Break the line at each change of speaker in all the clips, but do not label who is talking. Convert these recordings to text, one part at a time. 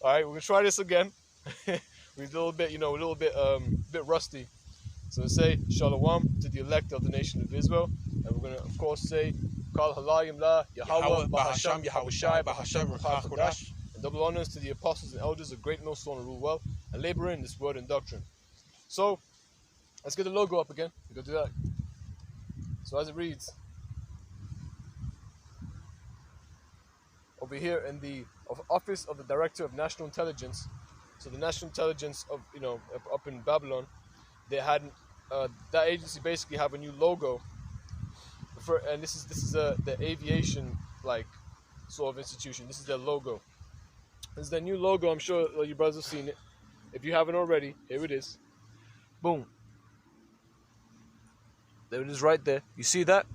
All right, we're gonna try this again. We're a little bit, a little bit rusty. So we say Shalom to the elect of the nation of Israel, and we're gonna, of course, say Kal Halayim La Yahweh Bahasham Yahawashi Bahasham Ruach Kodash, and double honors to the apostles and elders of great millstone and rule well, and labor in this word and doctrine. So let's get the logo up again. We go do that. So as it reads, over here in the office of the Director of National Intelligence. So the National Intelligence of up in Babylon, they had that agency basically have a new logo. And this is the aviation like sort of institution. This is their logo. This is their new logo. I'm sure you brothers have seen it. If you haven't already, here it is. Boom. There it is right there. You see that?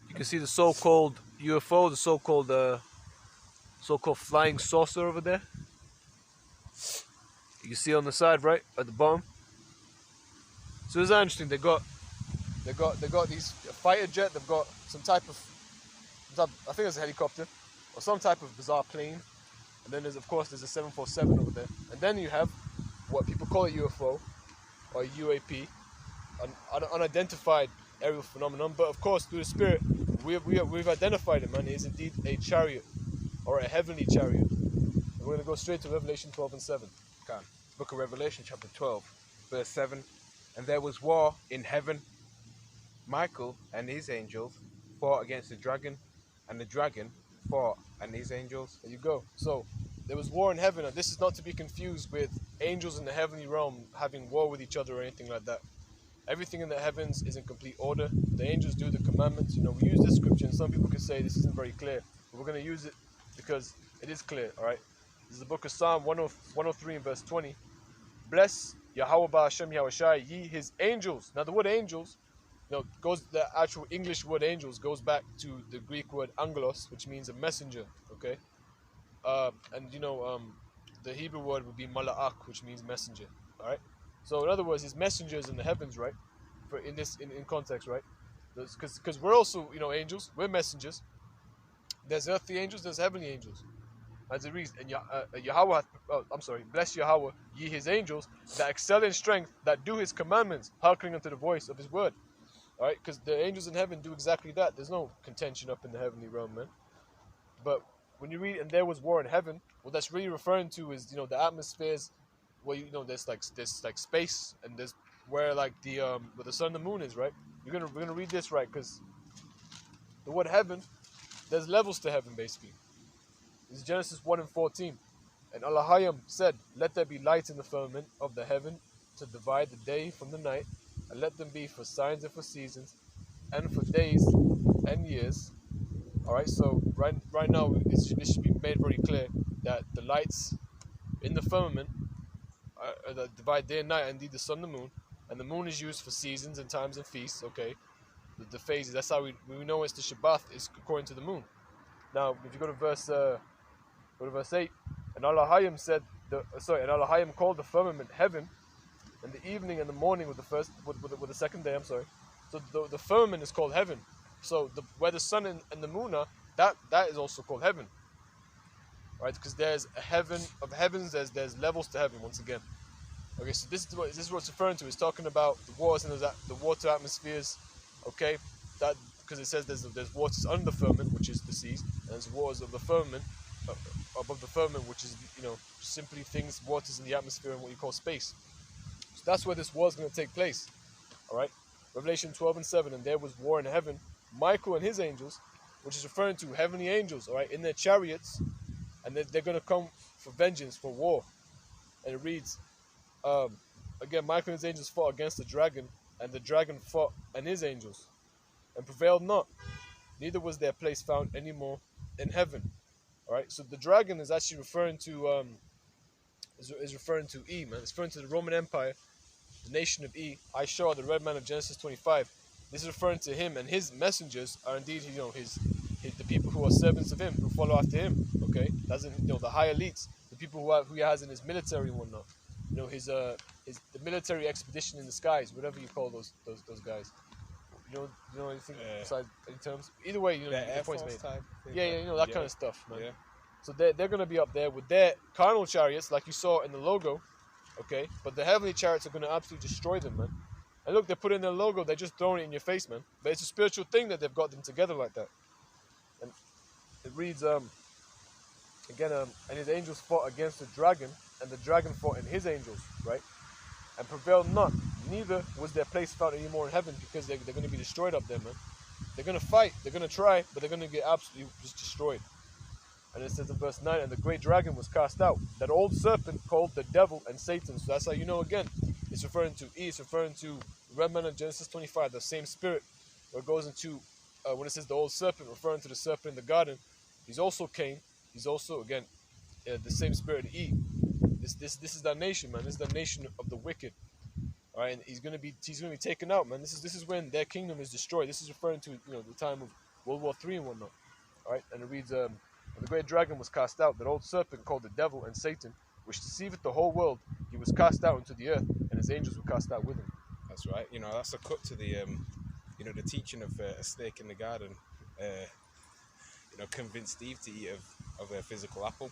You can see the so-called UFO, the so-called flying saucer over there. You can see on the side, right at the bottom. So it's interesting. They got these fighter jet. They've got some type of, I think it's a helicopter or some type of bizarre plane. And then there's a 747 over there. And then you have what people call a UFO or a UAP, an unidentified aerial phenomenon. But of course, through the Spirit, we've identified it, man. It is indeed a chariot or a heavenly chariot. And we're going to go straight to Revelation 12 and 7.
Okay. Book of Revelation, chapter 12, verse 7. And there was war in heaven. Michael and his angels fought against the dragon, and the dragon fought and his angels.
There you go. So there was war in heaven, and this is not to be confused with angels in the heavenly realm having war with each other or anything like that. Everything in the heavens is in complete order. The angels do the commandments. We use this scripture, and some people could say this isn't very clear, but we're going to use it because it is clear. All right. This is the book of Psalm 103 and verse 20. Bless Yahweh Ba'Hashem Yahawashi, ye his angels. Now the word angels, the actual English word angels goes back to the Greek word angelos, which means a messenger. Okay. And the Hebrew word would be mala'ak, which means messenger. All right. So in other words, his messengers in the heavens, right? In context, right? Because we're also angels. We're messengers. There's earthly angels. There's heavenly angels. As it reads, and Yahweh, bless Yahweh, ye his angels, that excel in strength, that do his commandments, hearkening unto the voice of his word. All right, because the angels in heaven do exactly that. There's no contention up in the heavenly realm, man. But when you read, and there was war in heaven, what that's really referring to is, the atmospheres where there's like space, and there's where like where the sun and the moon is, right? We're gonna read this right, because the word heaven, there's levels to heaven basically. This is Genesis 1 and 14. And Allahayim said, let there be light in the firmament of the heaven to divide the day from the night, and let them be for signs and for seasons, and for days and years. Alright, so right now, it should be made very clear that the lights in the firmament that divide day and night, and indeed the sun and the moon is used for seasons and times and feasts, okay? The phases, that's how we know it's the Shabbat, is according to the moon. Now, if you go to verse 8, and Allahayim said, and Allahayim called the firmament heaven, and the evening and the morning with the second day. So the firmament is called heaven. So where the sun and the moon are, that is also called heaven, right? Because there's a heaven of heavens. There's levels to heaven once again. Okay, so this is what it's referring to. It's talking about the waters and the water atmospheres. Okay, that because it says there's waters under the firmament, which is the seas, and there's waters of the firmament above the firmament, which is simply waters in the atmosphere and what you call space. So that's where this war is going to take place. All right, Revelation 12 and 7, and there was war in heaven. Michael and his angels, which is referring to heavenly angels, all right, in their chariots, and they're going to come for vengeance, for war. And it reads, again, Michael and his angels fought against the dragon, and the dragon fought and his angels, and prevailed not. Neither was their place found any more in heaven. All right, so the dragon is actually referring to is referring to E, man. It's referring to the Roman Empire, the nation of E. Ishaw, the red man of Genesis 25. This is referring to him, and his messengers are indeed the people who are servants of him, who follow after him. Okay, that's the high elites, the people who he has in his military and whatnot. The military expedition in the skies, whatever you call those guys. You know anything besides any terms? Either way,
the
point's made.
type
Yeah, that kind of stuff, man.
Yeah.
So they're going to be up there with their carnal chariots, like you saw in the logo, okay? But the heavenly chariots are going to absolutely destroy them, man. And look, they put in their logo, they're just throwing it in your face, man. But it's a spiritual thing that they've got them together like that. And it reads, again, and his angels fought against the dragon, and the dragon fought in his angels, right? And prevailed not, neither was their place found anymore in heaven, because they're going to be destroyed up there, man. They're going to fight, they're going to try, but they're going to get absolutely just destroyed. And it says in verse 9, and the great dragon was cast out, that old serpent called the devil and Satan. So that's how you know, again, it's referring to it's referring to, remember in Genesis 25, the same spirit, where it goes into, when it says the old serpent, referring to the serpent in the garden, he's also Cain, he's also, again, the same spirit in Eve. This is that nation, man. This is the nation of the wicked. All right, and he's gonna be taken out, man. This is when their kingdom is destroyed. This is referring to the time of World War III and whatnot. All right, and it reads, and the great dragon was cast out, that old serpent called the devil and Satan, which deceiveth the whole world. He was cast out into the earth, and his angels were cast out with him.
That's right. That's a cut to the the teaching of a snake in the garden. Convinced Eve to eat of a physical apple.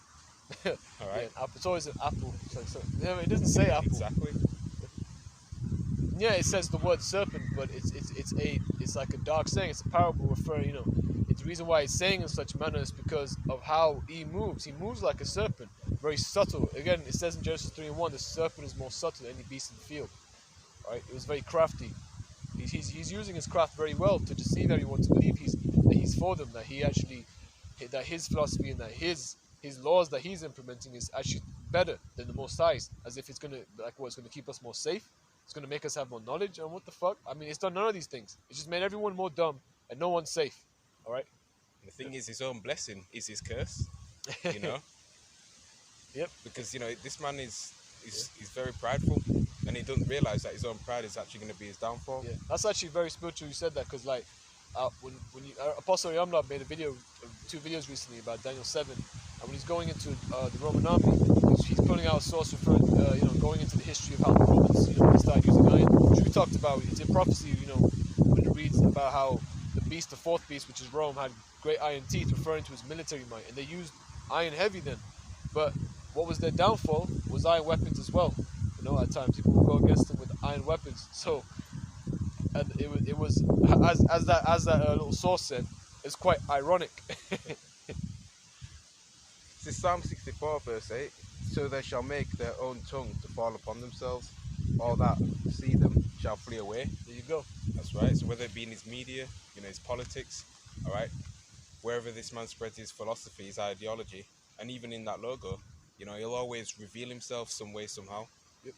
All right.
Yeah, apple. It's always an apple. It doesn't say apple.
Exactly.
Yeah, it says the word serpent, but it's like a dark saying. It's a parable referring. It's the reason why it's saying in such manner is because of how he moves. He moves like a serpent, very subtle. Again, it says in Genesis 3:1, the serpent is more subtle than any beast in the field. All right, it was very crafty. He's using his craft very well to deceive everyone to believe that he's for them, that his philosophy and that his laws that he's implementing is actually better than the Most High's, as if it's gonna keep us more safe, it's gonna make us have more knowledge, and what the fuck? I mean, it's done none of these things. It's just made everyone more dumb and no one's safe. All right.
And the thing is, his own blessing is his curse. You know.
Yep.
Because this man is very prideful, and he doesn't realize that his own pride is actually going to be his downfall.
Yeah, that's actually very spiritual. You said that because when Apostle Yamla made two videos recently about Daniel 7, and when he's going into the Roman army, he's pulling out a source referring, going into the history of how the Romans, they started using iron. Which we talked about. It's in prophecy, when it reads about how the fourth beast, which is Rome, had great iron teeth, referring to his military might, and they used iron heavy then. But what was their downfall was iron weapons as well. At times people would go against them with iron weapons. So, and it was as that little source said, it's quite ironic.
This is Psalm 64 verse 8. So they shall make their own tongue to fall upon themselves. All that see them shall flee away.
There you go.
That's right. So whether it be in his media, his politics, all right, wherever this man spreads his philosophy, his ideology, and even in that logo, he'll always reveal himself some way, somehow.
Yep.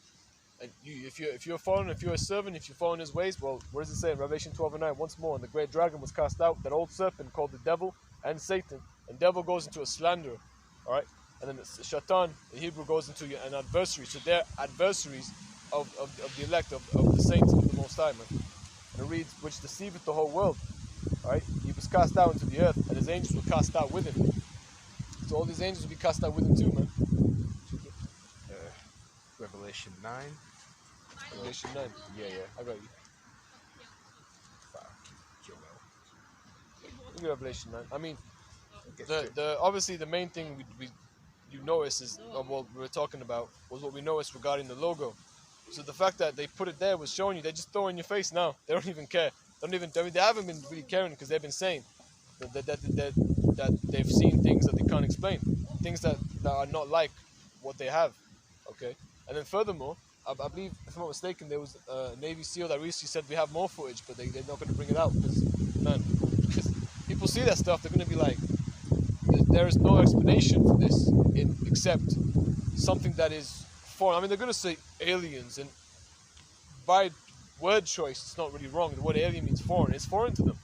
And if you're following, if you're a servant, if you're following his ways, well, what does it say in Revelation 12:9? Once more, and the great dragon was cast out, that old serpent called the devil and Satan. And devil goes into a slanderer, all right? And then Shaitan in Hebrew goes into an adversary. So they're adversaries of the elect, of the saints of the Most High, man. And it reads, which deceiveth the whole world, all right? He was cast out into the earth, and his angels were cast out with him. So all these angels will be cast out with him too, man.
Revelation 9.
Revelation 9.
Yeah.
I got you. Look at Revelation 9. I mean, obviously the main thing you notice is what we were talking about was what we noticed regarding the logo. So the fact that they put it there was showing you they just throw it in your face now. They don't even care. They haven't been really caring because they've been saying that they've seen things that they can't explain, things that are not like what they have. Okay. And then furthermore, I believe, if I'm not mistaken, there was a Navy SEAL that recently said we have more footage, but they're not going to bring it out because people see that stuff, they're going to be like, there is no explanation for this except something that is foreign. I mean, they're going to say aliens, and by word choice, it's not really wrong. The word alien means foreign. It's foreign to them.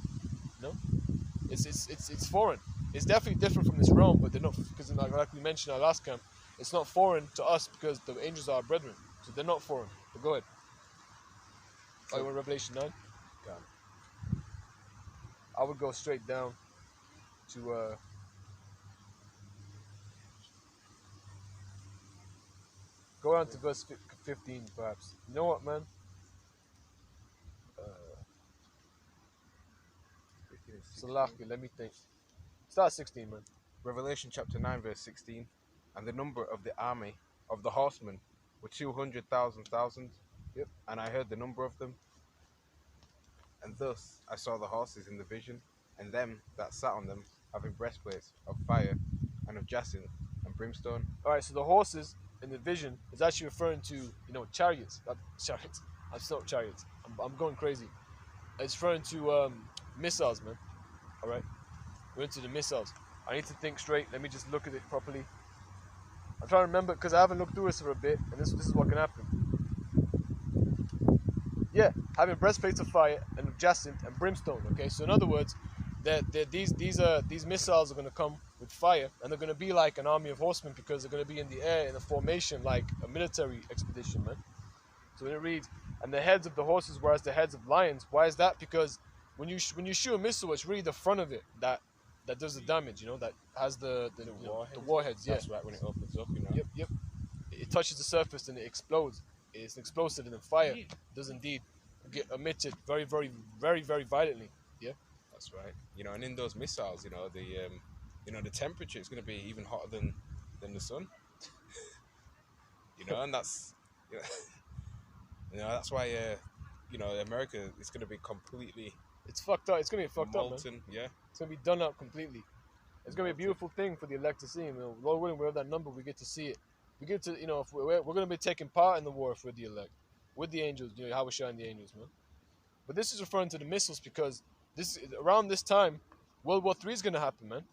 It's foreign. It's definitely different from this realm, but they're not, because like we mentioned in our last camp, it's not foreign to us because the angels are our brethren. So they're not foreign. But go ahead. Oh, you want Revelation 9?
Got it.
I would go straight down to go on to verse 15 perhaps. You know what, man? Salaki, let me think. Start 16, man.
Revelation chapter 9, verse 16. And the number of the army of the horsemen were 200,000.
Yep.
And I heard the number of them. And thus I saw the horses in the vision, and them that sat on them, having breastplates of fire, and of jacinth and brimstone.
All right, so the horses in the vision is actually referring to, chariots. Not chariots. I'm still chariots. I'm going crazy. It's referring to missiles, man. All right, we're into the missiles. I need to think straight. Let me just look at it properly. I'm trying to remember because I haven't looked through this for a bit, and this is what can happen. Yeah, having breastplates of fire and of jacinth and brimstone. Okay, so in other words, these missiles are going to come with fire, and they're going to be like an army of horsemen because they're going to be in the air in a formation like a military expedition, man. So when it reads, and the heads of the horses were as the heads of lions. Why is that? Because when you shoot a missile, it's really the front of it that does the damage. That has the warheads. Yeah,
That's right, when it opens up,
Yep. It touches the surface and it explodes. It's an explosive, and then fire does indeed get emitted very, very, very, very violently. Yeah,
That's right. And in those missiles, the temperature is going to be even hotter than the sun. And that's, you know, that's why, America is going to be completely
it's fucked up. It's gonna be fucked up, man.
molten. Yeah.
It's gonna be done up completely. It's gonna be a beautiful thing for the elect to see. Lord willing, we have that number. We get to see it. We get to, if we're gonna be taking part in the war for the elect, with the angels. How we shine the angels, man. But this is referring to the missiles because around this time, World War III is gonna happen, man.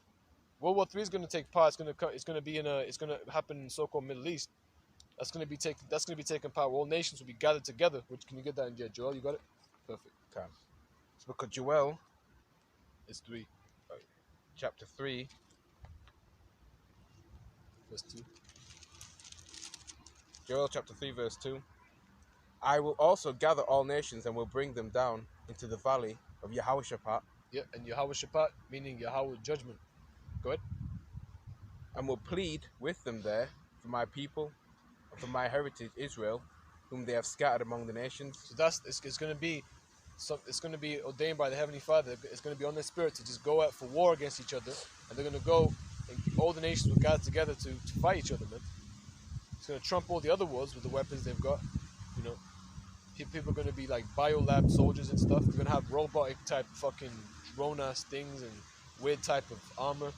World War III is gonna take part. It's gonna happen in so-called Middle East. That's gonna be taking part. All nations will be gathered together. Which, can you get that in Joel? You got it. Perfect.
Can. It's book of Joel,
It's 3,
chapter 3,
verse 2.
Joel chapter 3, verse 2. I will also gather all nations and will bring them down into the valley of Yehoshaphat,
Yeah, and Yahweh Shabbat, meaning Yahweh judgment. Go ahead.
and will plead with them there for my people and for my heritage Israel, whom they have scattered among the nations.
So it's going to be ordained by the Heavenly Father. It's going to be on their spirit to just go out for war against each other, and they're going to go, and all the nations will gather together to fight each other, man. It's going to trump all the other wars with the weapons they've got. People are going to be like biolab soldiers and stuff. They're going to have robotic type fucking drone ass things and weird type of armor.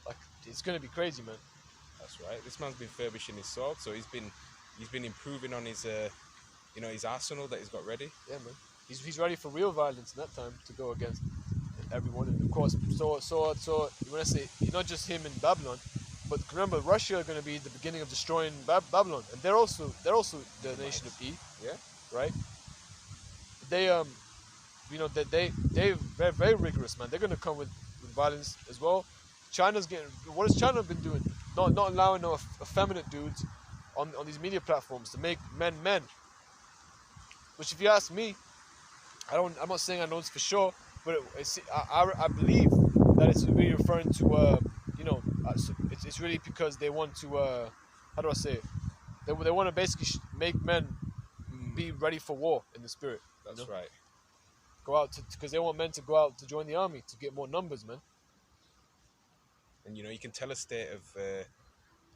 Like, it's going to be crazy, man.
That's right. This man's been furbishing his sword, so he's been improving on his his arsenal that he's got ready.
Yeah, man. He's ready for real violence in that time to go against everyone. And of course, so when I say not just him in Babylon, but remember, Russia are going to be the beginning of destroying Babylon, and they're also the nation of E.
Yeah.
Right? They they're very, very rigorous, man. They're going to come with violence as well. What has China been doing? Not allowing no effeminate dudes on these media platforms to make men. Which, if you ask me, I'm not saying I know this for sure, but I believe that it's really referring to it's really because they want to how do I say it? They want to basically make men be ready for war in the spirit.
That's right.
Go out because they want men to go out to join the army to get more numbers, man.
And you can tell a state of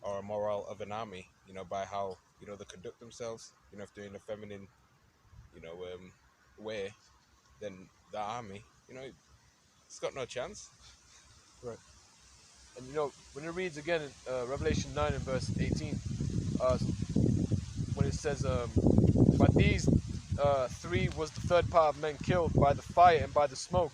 or a morale of an army, by how they conduct themselves. If they're in a feminine, way, then the army, it's got no chance.
Right. And when it reads again in Revelation 9 and verse 18, when it says, "But these 3 was the third part of men killed by the fire and by the smoke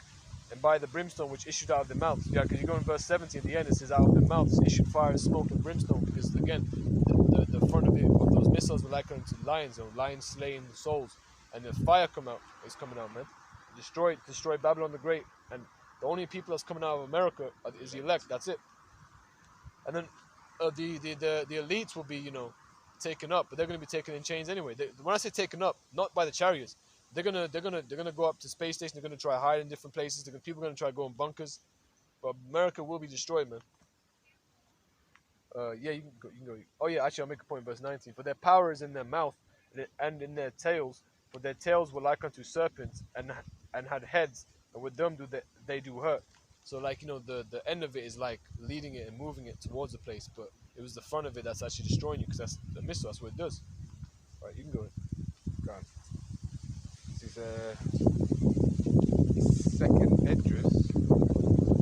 and by the brimstone which issued out of their mouths." Yeah, because you go in verse 17 at the end, it says, "Out of their mouths issued fire and smoke and brimstone," because again, the front of those missiles were likened to lions, lions slaying the souls, and the fire is coming out, man. Destroy Babylon the Great, and the only people that's coming out of America is the elect. That's it. And then the elites will be taken up, but they're going to be taken in chains anyway. When I say taken up, not by the chariots. They're gonna go up to space station. They're gonna try hide in different places. People are gonna try to go in bunkers, but America will be destroyed, man. Yeah, you can go. Oh yeah, actually, I'll make a point. Verse 19. For their power is in their mouth and in their tails. For their tails were like unto serpents and had heads, and with them they do hurt. So like the end of it is like leading it and moving it towards the place, but it was the front of it that's actually destroying you because that's the missile. That's what it does. All right, you can go.
Go on. This is second Esdras,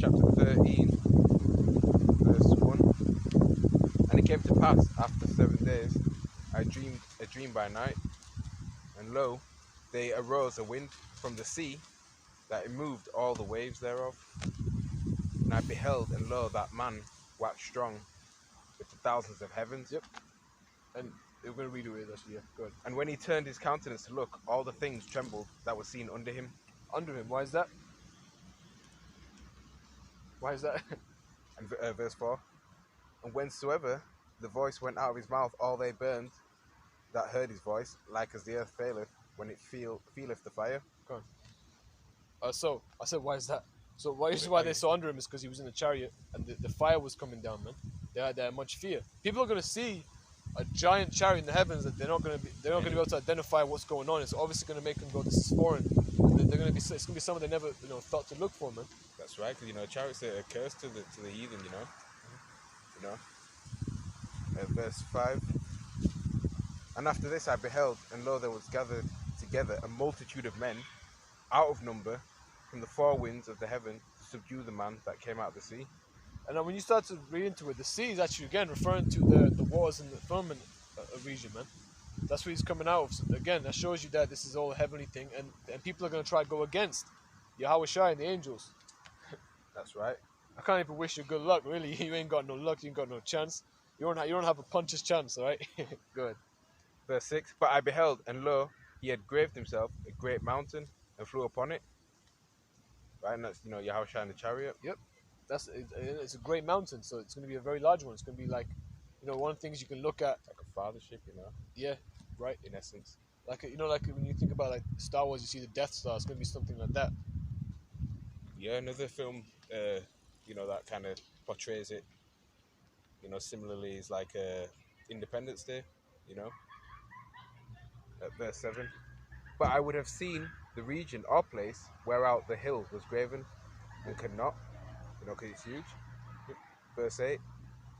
chapter 13, verse 1. And it came to pass after 7 days, I dreamed a dream by night, and lo, there arose a wind from the sea that it moved all the waves thereof. And I beheld, and lo, that man waxed strong with the thousands of heavens.
Yep. And we're gonna redo it actually. Yeah, go ahead.
And when he turned his countenance to look, all the things trembled that were seen under him.
Under him. Why is that? Why is that?
And verse 4. And whensoever the voice went out of his mouth, all they burned that heard his voice, like as the earth faileth when it feeleth the fire.
Go on. So I said, why is that? So why is why they saw under him is because he was in a chariot and the fire was coming down, man. They had much fear. People are gonna see a giant chariot in the heavens that they're not gonna be able to identify what's going on. It's obviously gonna make them go, this is foreign. It's gonna be something they never thought to look for, man.
That's right, because chariots are a curse to the heathen, verse 5. And after this I beheld, and lo, there was gathered together a multitude of men out of number from the four winds of the heaven to subdue the man that came out of the sea.
And then when you start to read into it, the sea is actually again referring to the waters in the firmament region, man. That's what he's coming out of. So again, that shows you that this is all a heavenly thing, and people are going to try to go against Yahweh Shai and the angels.
That's right.
I can't even wish you good luck, really. You ain't got no luck, you ain't got no chance. You don't have a puncher's chance, all right? Good.
Verse 6. But I beheld, and lo, he had graved himself a great mountain and flew upon it. Right, and that's Yahweh Shai in the chariot.
Yep. It's a great mountain, so it's going to be a very large one. It's going to be like, one of the things you can look at.
Like a fathership,
Yeah, right.
In essence.
Like like when you think about like Star Wars, you see the Death Star. It's going to be something like that.
Yeah, another film, that kind of portrays it. Similarly, is like Independence Day. At verse 7. But I would have seen the region or place whereout the hill was graven, and could not, because it's huge. Verse 8.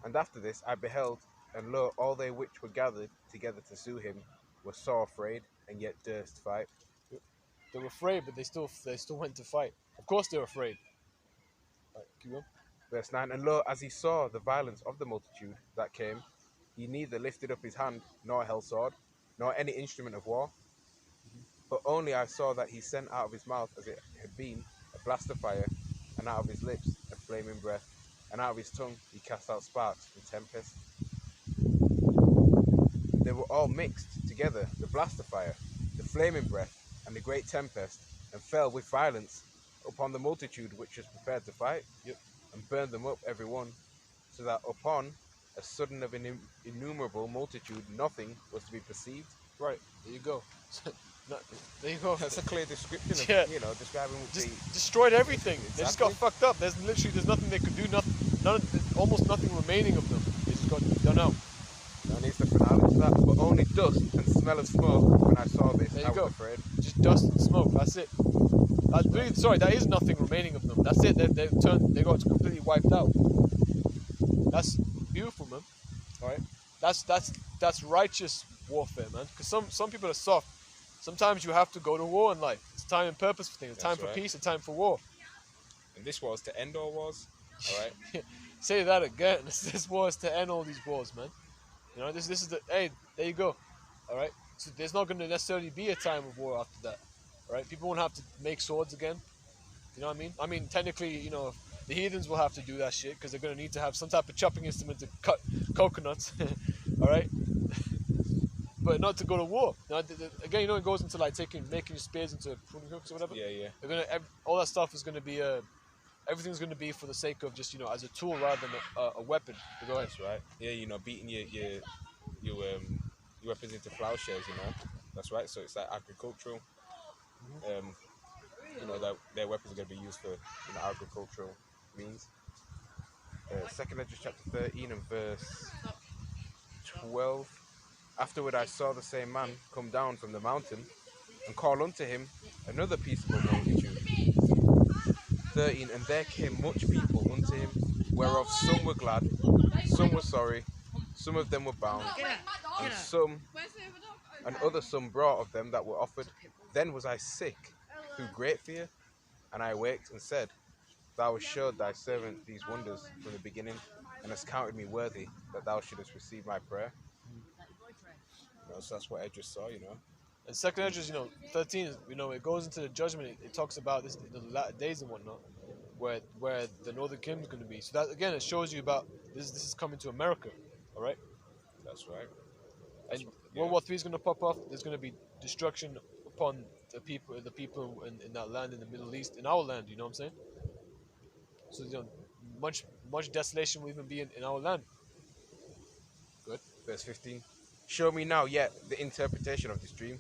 And after this I beheld, and lo, all they which were gathered together to sue him were sore afraid, and yet durst fight.
They were afraid, but they still went to fight. Of course they were afraid. Right, keep going.
Verse 9. And lo, as he saw the violence of the multitude that came, he neither lifted up his hand, nor held sword, nor any instrument of war. But only I saw that he sent out of his mouth, as it had been, a blast of fire, and out of his lips a flaming breath, and out of his tongue he cast out sparks and tempest. They were all mixed together, the blast of fire, the flaming breath, and the great tempest, and fell with violence upon the multitude which was prepared to fight, and burned them up every one, so that upon a sudden of an innumerable multitude nothing was to be perceived.
Right, there you go. There you go.
That's a clear description of, describing
destroyed everything.
Exactly.
They just got fucked up. There's nothing they could do. Almost nothing remaining of them. They just got done out.
And it's the finale to that. But only dust and smell of smoke. When I saw this, I was afraid.
Just dust and smoke. That's it. That is nothing remaining of them. That's it. They got completely wiped out. That's beautiful, man. All right. That's righteous warfare, man. Because some people are soft. Sometimes you have to go to war in life. It's time and purpose for things. It's time for peace. It's time for war.
And this war is to end all wars. All right.
Say that again. This war is to end all these wars, man. This is hey, there you go. All right. So there's not going to necessarily be a time of war after that. All right. People won't have to make swords again. You know what I mean? I mean, technically, the heathens will have to do that shit because they're going to need to have some type of chopping instrument to cut coconuts. All right. But not to go to war. Again, it goes into like making your spears into pruning hooks or whatever.
Yeah.
All that stuff is gonna be everything's gonna be for the sake of just as a tool rather than a weapon. Go ahead.
That's right. Yeah, beating your weapons into plowshares. That's right. So it's like agricultural. That their weapons are gonna be used for agricultural means. Second Esdras chapter 13 and verse 12. Afterward I saw the same man come down from the mountain, and call unto him another peaceable multitude, 13. And there came much people unto him, whereof some were glad, some were sorry, some of them were bound, and other some brought of them that were offered. Then was I sick through great fear, and I awaked and said, Thou hast showed thy servant these wonders from the beginning, and hast counted me worthy that thou shouldest receive my prayer. So that's what Edris saw,
And second Esdras, 13, it goes into the judgment. It talks about this, the latter days and whatnot, where the northern kingdom is going to be. So that again, it shows you about this. This is coming to America, all right.
That's right.
And World War III is going to pop off. There's going to be destruction upon the people in that land in the Middle East, in our land. You know what I'm saying? So much desolation will even be in our land.
Good. Verse 15. Show me now yet the interpretation of this dream.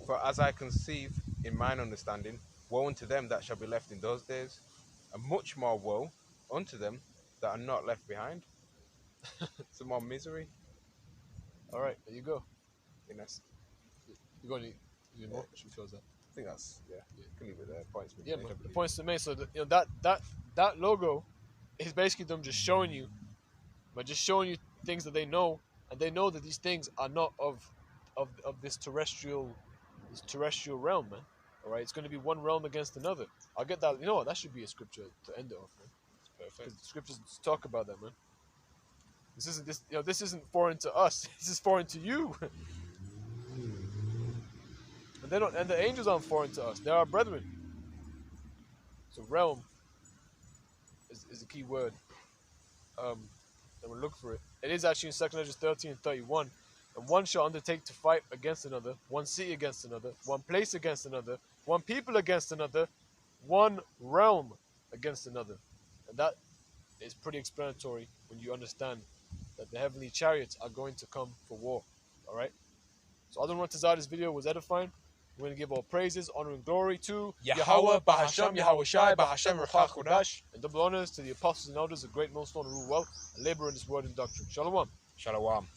For as I conceive in mine understanding, woe unto them that shall be left in those days, and much more woe unto them that are not left behind. Some more misery.
All right, there you go.
I think that's,
You got any more? Should we close that?
I think that's yeah. You can leave it there. Points.
Yeah, man, the points to make. So that logo is basically them just showing you, but just showing you things that they know, and they know that these things are not of this terrestrial realm, man. All right, it's going to be one realm against another. I'll get that. You know what? That should be a scripture to end it off, man.
It's perfect.
The scriptures talk about that, man. This isn't foreign to us. This is foreign to you. And the angels aren't foreign to us. They're our brethren. So realm is a key word. And we'll look for it. It is actually in 2 Esdras 13 and 31. And one shall undertake to fight against another, one city against another, one place against another, one people against another, one realm against another. And that is pretty explanatory when you understand that the heavenly chariots are going to come for war. Alright? So other than what this video was edifying, we're going to give all praises, honor, and glory to
Yahweh, Bahasham, Yahweh Shai, Bahasham, Ruach Kodash,
and double honors to the apostles and elders, the great millstone who rule well and labor in this word and doctrine. Shalom.
Shalom.